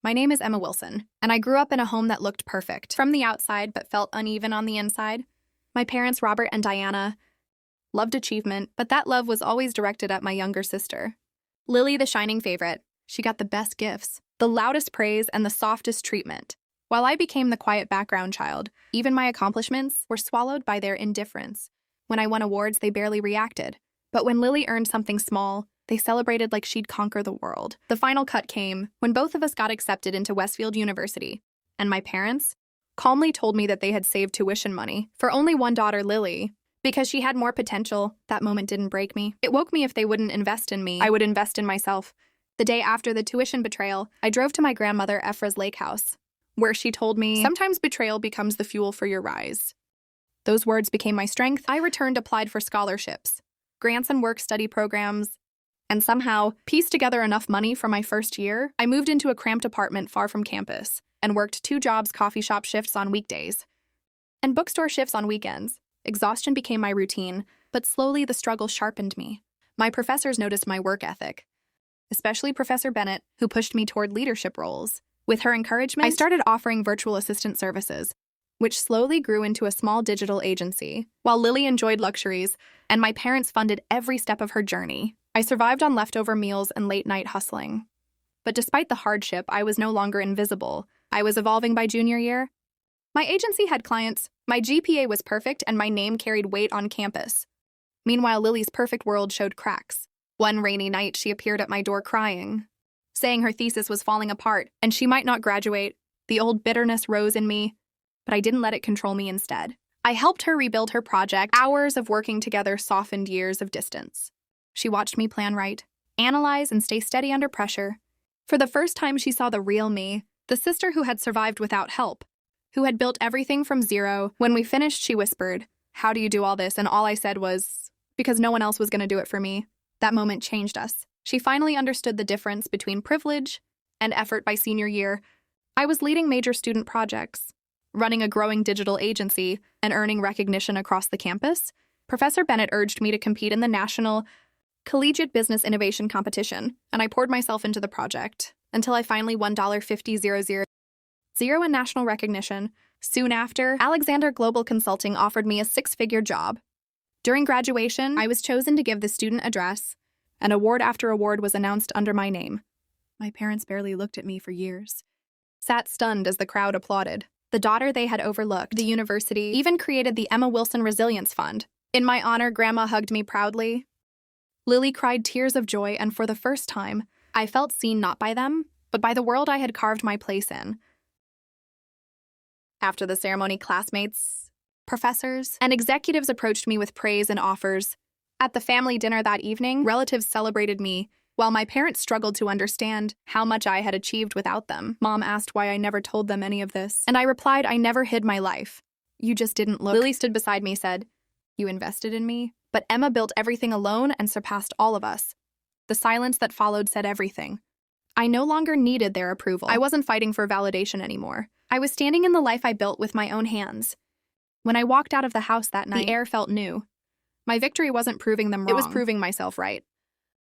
My name is Emma Wilson, and I grew up in a home that looked perfect from the outside but felt uneven on the inside. My parents, Robert and Diana, loved achievement, but that love was always directed at my younger sister. Lily, the shining favorite, she got the best gifts, the loudest praise, and the softest treatment. While I became the quiet background child, even my accomplishments were swallowed by their indifference. When I won awards, they barely reacted. But when Lily earned something small, they celebrated like she'd conquer the world. The final cut came when both of us got accepted into Westfield University, and my parents calmly told me that they had saved tuition money for only one daughter, Lily. Because she had more potential, that moment didn't break me. It woke me. If they wouldn't invest in me, I would invest in myself. The day after the tuition betrayal, I drove to my grandmother Ephra's lake house, where she told me, "Sometimes betrayal becomes the fuel for your rise." Those words became my strength. I returned, applied for scholarships, grants and work-study programs, and somehow pieced together enough money for my first year. I moved into a cramped apartment far from campus and worked 2 jobs, coffee shop shifts on weekdays and bookstore shifts on weekends. Exhaustion became my routine, but slowly the struggle sharpened me. My professors noticed my work ethic, especially Professor Bennett, who pushed me toward leadership roles. With her encouragement, I started offering virtual assistant services, which slowly grew into a small digital agency. While Lily enjoyed luxuries, and my parents funded every step of her journey, I survived on leftover meals and late-night hustling. But despite the hardship, I was no longer invisible. I was evolving. By junior year, my agency had clients, my GPA was perfect, and my name carried weight on campus. Meanwhile, Lily's perfect world showed cracks. One rainy night, she appeared at my door crying, saying her thesis was falling apart and she might not graduate. The old bitterness rose in me, but I didn't let it control me. Instead, I helped her rebuild her project. Hours of working together softened years of distance. She watched me plan right, analyze, and stay steady under pressure. For the first time, she saw the real me, the sister who had survived without help, who had built everything from zero. When we finished, she whispered, "How do you do all this?" And all I said was, "Because no one else was going to do it for me." That moment changed us. She finally understood the difference between privilege and effort. By senior year, I was leading major student projects, running a growing digital agency, and earning recognition across the campus. Professor Bennett urged me to compete in the National Collegiate Business Innovation Competition, and I poured myself into the project until I finally won $50,000 in national recognition. Soon after, Alexander Global Consulting offered me a 6-figure job. During graduation, I was chosen to give the student address, and award after award was announced under my name. My parents barely looked at me for years, sat stunned as the crowd applauded. The daughter they had overlooked. The university even created the Emma Wilson Resilience Fund. In my honor, Grandma hugged me proudly. Lily cried tears of joy, and for the first time, I felt seen not by them, but by the world I had carved my place in. After the ceremony, classmates, professors, and executives approached me with praise and offers. At the family dinner that evening, relatives celebrated me, while my parents struggled to understand how much I had achieved without them. Mom asked why I never told them any of this, and I replied, "I never hid my life. You just didn't look." Lily stood beside me, said, "You invested in me." But Emma built everything alone and surpassed all of us. The silence that followed said everything. I no longer needed their approval. I wasn't fighting for validation anymore. I was standing in the life I built with my own hands. When I walked out of the house that night, the air felt new. My victory wasn't proving them wrong. It was proving myself right.